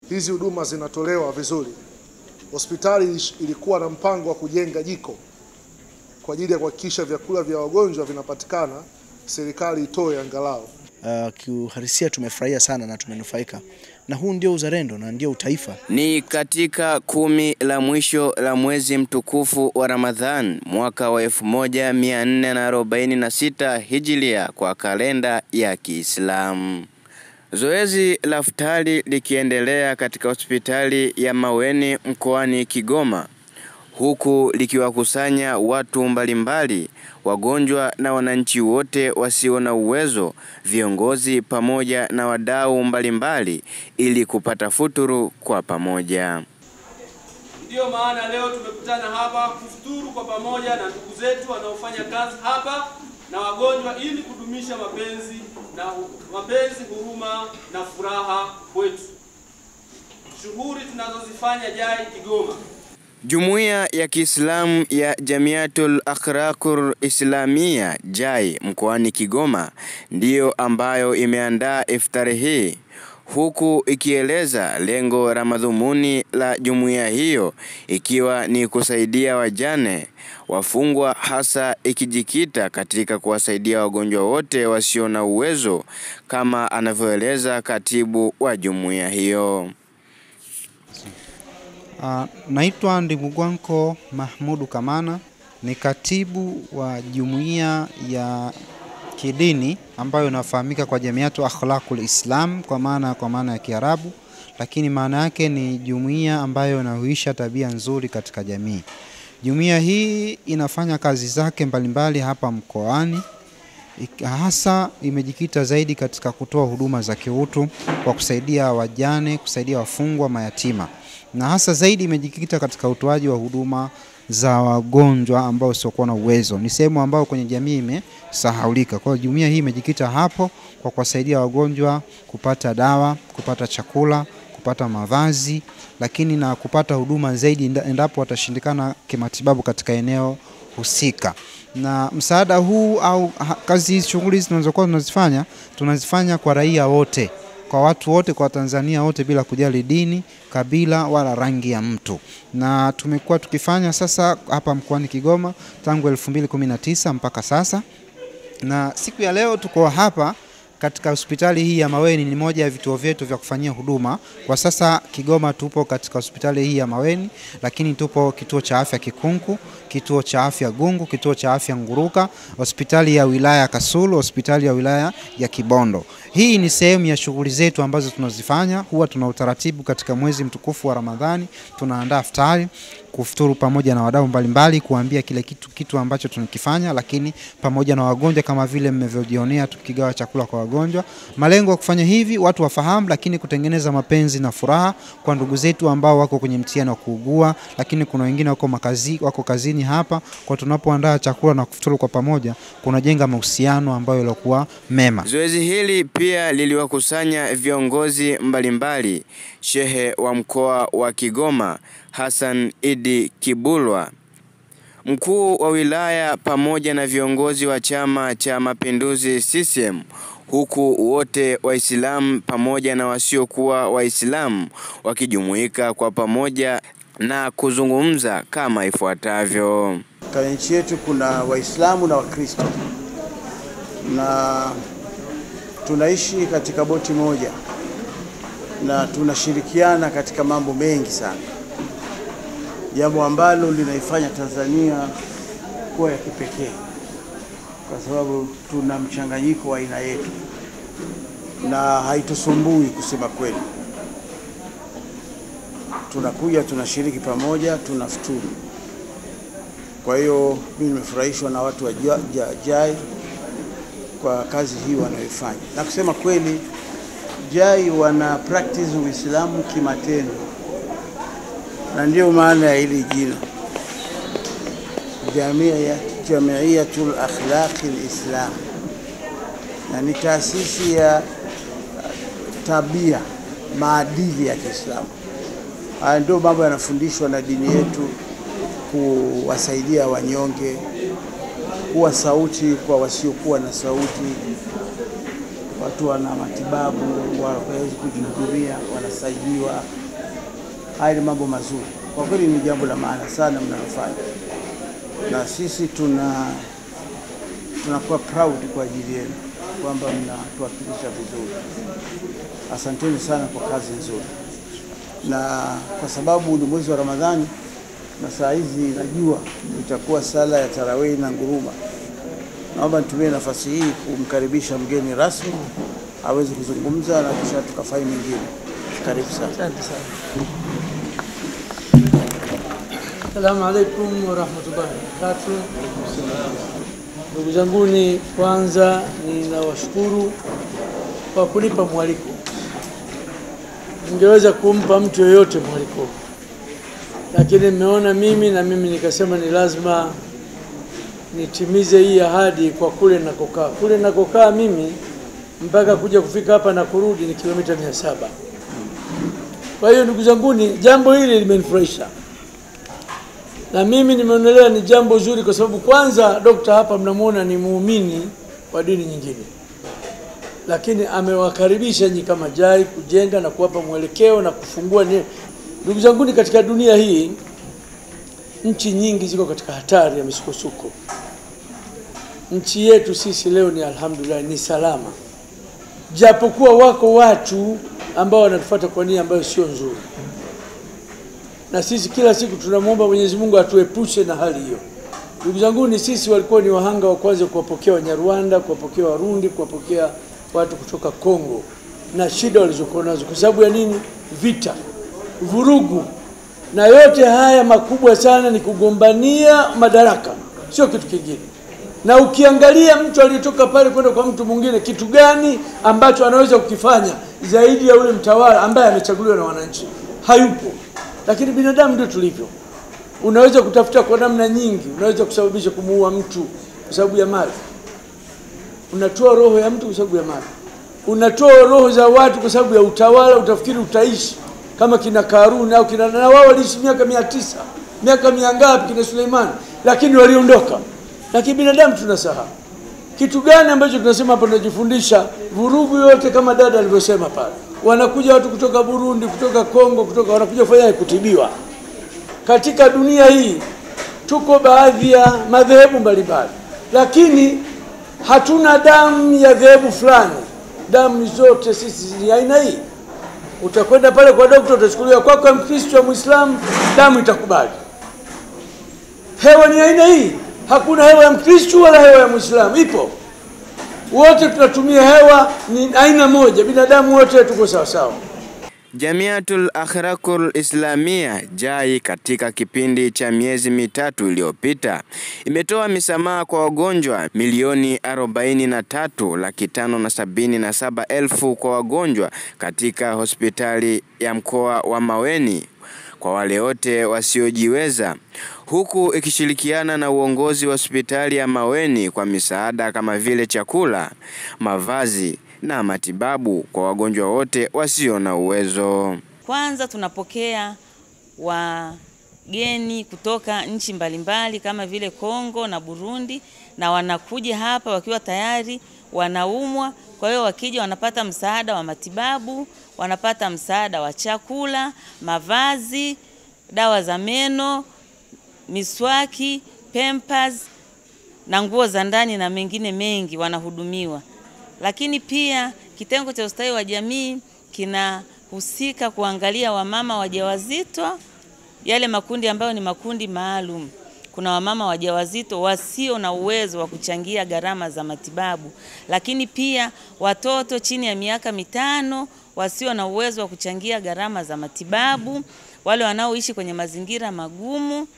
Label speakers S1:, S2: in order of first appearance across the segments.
S1: hizi huduma zinatolewa vizuri. Hospitali ilikuwa na mpango wa kujenga jiko kwa ajili ya kuhakikisha vyakula vya wagonjwa vinapatikana, serikali itoe angalau.
S2: Kiuhalisia tumefurahia sana na tumenufaika. Na huu ndio uzalendo na ndio utaifa.
S3: Ni katika 10 la mwisho la mwezi mtukufu wa Ramadhan mwaka wa 1446 Hijria kwa kalenda ya Kiislamu. Zoezi la iftari likiendelea katika hospitali ya Maweni mkoani Kigoma, huku likiwakusanya watu mbalimbali, wagonjwa na wananchi wote wasio na uwezo, viongozi pamoja na wadau mbalimbali ili kupata futuru kwa pamoja.
S4: Ndio maana leo tumekutana hapa kufuturu kwa pamoja na ndugu zetu wanaofanya kazi hapa na wagonjwa ili kudumisha mapenzi, huruma na furaha kwetu. Shughuli tunazozifanya JAI Kigoma.
S3: Jumuiya ya Kiislamu ya Jamiatul Akhlaqul Islamia JAI mkoani Kigoma ndiyo ambayo imeandaa iftari hii, huku ikieleza lengo la madhumuni la jumuiya hiyo ikiwa ni kusaidia wajane, wafungwa, hasa ikijikita katika kuwasaidia wagonjwa wote wasio na uwezo, kama anavyoeleza katibu wa jumuiya hiyo.
S5: Naitwa Ndimugwanko Mahmudu Kamana, ni katibu wa jumuiya ya kidini ambayo inafahamika kwa Jamiatu Akhlaqul Islam kwa maana ya Kiarabu, lakini maana yake ni jumuiya ambayo inahuisha tabia nzuri katika jamii. Jumuiya hii inafanya kazi zake mbalimbali hapa mkoani, hasa imejikita zaidi katika kutoa huduma za kiutu kwa kusaidia wajane, kusaidia wafungwa, mayatima, na hasa zaidi imejikita katika utoaji wa huduma za wagonjwa ambao wasiokuwa na uwezo. Ni sehemu ambayo kwenye jamii imesahaulika. Kwa hiyo jumuiya hii imejikita hapo kwa kuwasaidia wagonjwa kupata dawa, kupata chakula, kupata mavazi, lakini na kupata huduma zaidi endapo watashindikana kimatibabu katika eneo husika. Na msaada huu au kazi shughuli tunazokuwa tunazifanya kwa raia wote, kwa watu wote, kwa Tanzania wote bila kujali dini, kabila wala rangi ya mtu. Na tumekuwa tukifanya sasa hapa mkoani Kigoma tangu 2019 mpaka sasa. Na siku ya leo tuko hapa katika hospitali hii ya Maweni, ni moja ya vituo vyetu vya kufanyia huduma. Kwa sasa Kigoma tupo katika hospitali hii ya Maweni, lakini tupo kituo cha afya Kikunku, kituo cha afya Gungu, kituo cha afya Nguruka, hospitali ya wilaya Kasulu, hospitali ya wilaya ya Kibondo. Hii ni sehemu ya shughuli zetu ambazo tunazifanya. Huwa tuna utaratibu katika mwezi mtukufu wa Ramadhani, tunaandaa iftari, kufuturu pamoja na wadau mbalimbali, kuambia kile kitu ambacho tunakifanya, lakini pamoja na wagonjwa kama vile mmevyojionea tukigawa chakula kwa wagonjwa. Malengo ya kufanya hivi watu wafahamu, lakini kutengeneza mapenzi na furaha kwa ndugu zetu ambao wako kwenye mtihani wa kuugua, lakini kuna wengine wako kazini hapa. Kwa tunapoandaa chakula na kufuturu kwa pamoja, kunajenga mahusiano ambayo yalikuwa mema.
S3: Zoezi hili pia liliwakusanya viongozi mbalimbali. Shehe wa mkoa wa Kigoma Hassan Idi Kibulwa, mkuu wa wilaya pamoja na viongozi wa Chama cha Mapinduzi CCM, huku wote Waislamu pamoja na wasiokuwa Waislamu wakijumuika kwa pamoja na kuzungumza kama ifuatavyo.
S6: Katika nchi yetu kuna Waislamu na Wakristo, na tunaishi katika boti moja na tunashirikiana katika mambo mengi sana, jambo ambalo linaifanya Tanzania kuwa ya kipekee kwa sababu tuna mchanganyiko wa aina yetu na haitusumbui kusema kweli. Tunakuja, tunashiriki pamoja, tunafuturu. Kwa hiyo mimi nimefurahishwa na watu wa JAI kwa kazi hii wanayoifanya. Na kusema kweli, JAI wana practice Uislamu kimatendo, na ndio maana ya hili jina Jamiatul Akhlaqil Islam, na ni taasisi ya tabia, maadili ya Kiislamu. Haya ndio mambo yanafundishwa na dini yetu, kuwasaidia wanyonge, kuwa sauti kwa wasiokuwa na sauti, watu wana matibabu, waweze kujihudumia, wanasaidiwa. Haya ni mambo mazuri. Kwa kweli ni jambo la maana sana mnalofanya. Na sisi tunakuwa proud kwa ajili yenu kwamba mnatuwakilisha vizuri. Asanteni sana kwa kazi nzuri. Na kwa sababu ni mwezi wa Ramadhani na saa hizi najua itakuwa sala ya tarawih na nguruma, naomba nitumie nafasi hii kumkaribisha mgeni rasmi aweze kuzungumza na kisha tukafanye mengine. Karibu sana.
S7: Asante sana. Assalamu alaikum wa rahmatullahi wa barakatuh. Ndugu zanguni, kwanza ninawashukuru kwa kunipa mwaliko. Ningeweza kumpa mtu yoyote mwaliko, lakini nimeona mimi nikasema ni lazima nitimize hii ahadi kwa kule nakokaa. Kule nakokaa mimi mpaka kuja kufika hapa na kurudi ni kilomita 700. Kwa hiyo ndugu zanguni, jambo hili limenifurahisha. Na mimi nimeonelea ni jambo zuri kwa sababu kwanza dokta hapa mnamuona ni muumini wa dini nyingine. Lakini amewakaribisha nyinyi kama JAI kujenga na kuwapa mwelekeo na kufungua. Ndugu zanguni, katika dunia hii nchi nyingi ziko katika hatari ya misukosuko. Nchi yetu sisi leo ni alhamdulillah ni salama. Japokuwa wako watu ambao wanatufuata kwa nia ambayo sio nzuri. Na sisi kila siku tunamuomba Mwenyezi Mungu atuepushe na hali hiyo. Ndugu zanguni, sisi walikuwa ni wahanga wa kwanza kuwapokea Wanyarwanda, kuwapokea Warundi, kuwapokea watu kutoka Kongo na shida walizokuwa nazo. Kwa sababu ya nini? Vita, vurugu. Na yote haya makubwa sana ni kugombania madaraka, sio kitu kingine. Na ukiangalia mtu aliyetoka pale kwenda kwa mtu mwingine, kitu gani ambacho anaweza kukifanya zaidi ya yule mtawala ambaye amechaguliwa na wananchi? Hayupo. Lakini binadamu ndio tulivyo. Unaweza kutafuta kwa namna nyingi, unaweza kusababisha kumuua mtu kwa sababu ya mali. Unatoa roho ya mtu kwa sababu ya mali. Unatoa roho za watu kwa sababu ya utawala, utafikiri utaishi kama kina Karuni au kina, na wao waliishi miaka 900, miaka mingapi kina Suleiman, lakini waliondoka. Lakini binadamu tunasahau. Kitu gani ambacho tunasema hapa tunajifundisha? Vurugu yote kama dada alivyosema pale. Wanakuja watu kutoka Burundi, kutoka Kongo, wanakuja kufanya kutibiwa. Katika dunia hii tuko baadhi ya madhehebu mbalimbali, lakini hatuna damu ya dhehebu fulani. Damu zote sisi ni aina hii. Utakwenda pale kwa daktari, utachukuliwa kwako Mkristo, Muislamu, damu itakubali. Hewa ni aina hii. Hakuna hewa ya Mkristo wala hewa ya Muislamu, ipo. Wote tunatumia hewa ni aina moja, binadamu wote tuko sawa sawa.
S3: Jamiatul Akhlaqul Islamia JAI katika kipindi cha miezi mitatu iliyopita imetoa misamaha kwa wagonjwa milioni 43,577,000 kwa wagonjwa katika hospitali ya mkoa wa Maweni kwa wale wote wasiojiweza, huku ikishirikiana na uongozi wa hospitali ya Maweni kwa misaada kama vile chakula, mavazi na matibabu kwa wagonjwa wote wasio na uwezo.
S8: Kwanza tunapokea wageni kutoka nchi mbalimbali kama vile Kongo na Burundi, na wanakuja hapa wakiwa tayari wanaumwa. Kwa hiyo wakija wanapata msaada wa matibabu, wanapata msaada wa chakula, mavazi, dawa za meno, miswaki, pampers na nguo za ndani na mengine mengi wanahudumiwa. Lakini pia kitengo cha ustawi wa jamii kinahusika kuangalia wamama wajawazito, yale makundi ambayo ni makundi maalum. Kuna wamama wajawazito wasio na uwezo wa kuchangia gharama za matibabu, lakini pia watoto chini ya miaka 5 wasio na uwezo wa kuchangia gharama za matibabu, wale wanaoishi kwenye mazingira magumu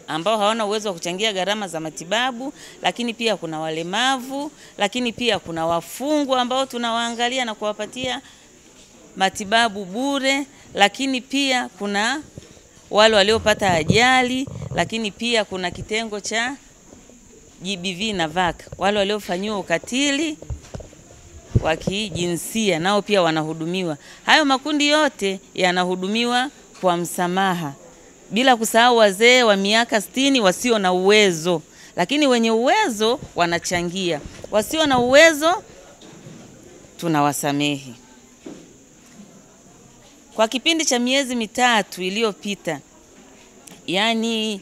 S8: ambao hawana uwezo wa kuchangia gharama za matibabu, lakini pia kuna walemavu, lakini pia kuna wafungwa ambao tunawaangalia na kuwapatia matibabu bure, lakini pia kuna wale waliopata ajali, lakini pia kuna kitengo cha GBV na VAC, wale waliofanyiwa ukatili wa kijinsia nao pia wanahudumiwa. Hayo makundi yote yanahudumiwa kwa msamaha, bila kusahau wazee wa miaka 60 wasio na uwezo, lakini wenye uwezo wanachangia. Wasio na uwezo tunawasamehe. Kwa kipindi cha miezi mitatu iliyopita, yani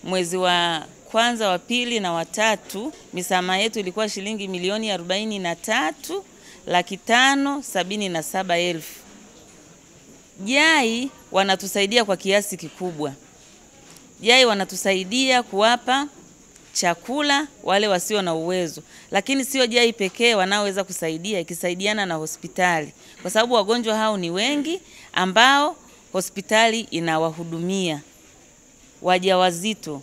S8: mwezi wa kwanza, wa pili na wa tatu, misamaha yetu ilikuwa shilingi milioni 43,577,000. JAI wanatusaidia kwa kiasi kikubwa. JAI wanatusaidia kuwapa chakula wale wasio na uwezo, lakini sio JAI pekee wanaoweza kusaidia, ikisaidiana na hospitali, kwa sababu wagonjwa hao ni wengi ambao hospitali inawahudumia. Wajawazito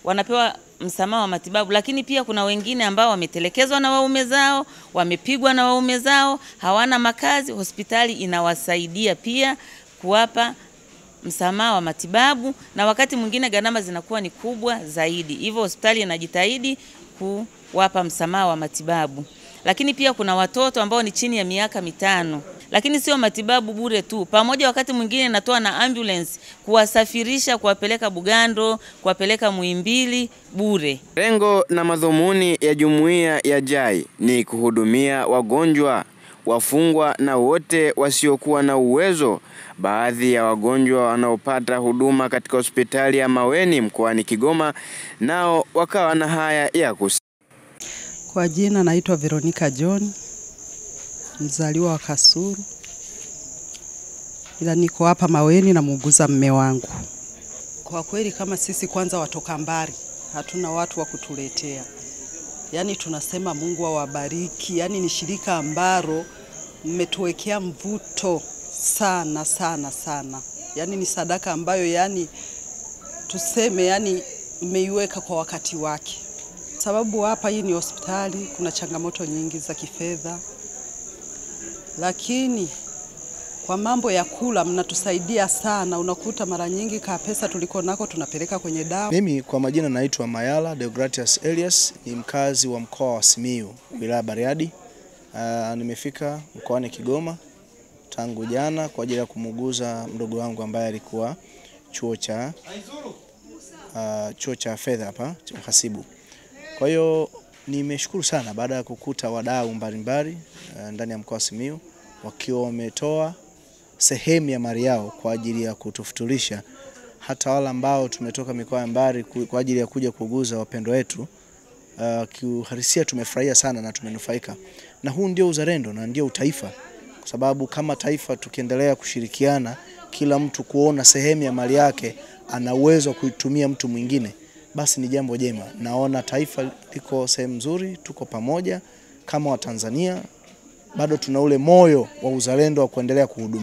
S8: wanapewa msamaha wa matibabu, lakini pia kuna wengine ambao wametelekezwa na waume zao, wamepigwa na waume zao, hawana makazi. Hospitali inawasaidia pia kuwapa msamaha wa matibabu, na wakati mwingine gharama zinakuwa ni kubwa zaidi. Hivyo hospitali inajitahidi kuwapa msamaha wa matibabu. Lakini pia kuna watoto ambao ni chini ya miaka 5. Lakini sio matibabu bure tu. Pamoja wakati mwingine natoa na ambulance kuwasafirisha, kuwapeleka Bugando, kuwapeleka Muhimbili bure.
S3: Lengo na madhumuni ya jumuiya ya JAI ni kuhudumia wagonjwa, wafungwa na wote wasiokuwa na uwezo. Baadhi ya wagonjwa wanaopata huduma katika hospitali ya Maweni mkoani Kigoma nao wakawa na haya ya kusema.
S9: Kwa jina naitwa Veronica John, mzaliwa wa Kasulu, ila niko hapa Maweni na muuguza mme wangu. Kwa kweli kama sisi kwanza watoka mbali, hatuna watu wa kutuletea. Yani tunasema Mungu awabariki. Yani ni shirika ambalo mmetuwekea mvuto sana sana sana. Yani ni sadaka ambayo yani tuseme yani mmeiweka kwa wakati wake. Sababu hapa hii ni hospitali, kuna changamoto nyingi za kifedha. Lakini kwa mambo ya kula mnatusaidia sana. Unakuta mara nyingi ka pesa tuliko nako tunapeleka kwenye dawa.
S2: Mimi kwa majina naitwa Mayala Deogratius Elias, ni mkazi wa mkoa wa Simiyu, wilaya Bariadi. Nimefika mkoani Kigoma tangu jana kwa ajili ya kumuguza mdogo wangu ambaye alikuwa chuo cha fedha hapa, cha uhasibu. Kwa hiyo nimeshukuru sana baada ya kukuta wadau mbalimbali ndani ya mkoa wa Simiyu wakiwa wametoa sehemu ya mali yao kwa ajili ya kutufutulisha hata wale ambao tumetoka mikoa ya mbali kwa ajili ya kuja kuguza wapendwa wetu. Kiuhalisia tumefurahia sana na tumenufaika. Na huu ndio uzalendo na ndio utaifa, kwa sababu kama taifa tukiendelea kushirikiana, kila mtu kuona sehemu ya mali yake ana uwezo wa kuitumia mtu mwingine, basi ni jambo jema. Naona taifa liko sehemu nzuri, tuko pamoja kama Watanzania, bado tuna ule moyo wa uzalendo wa kuendelea kuhudumia.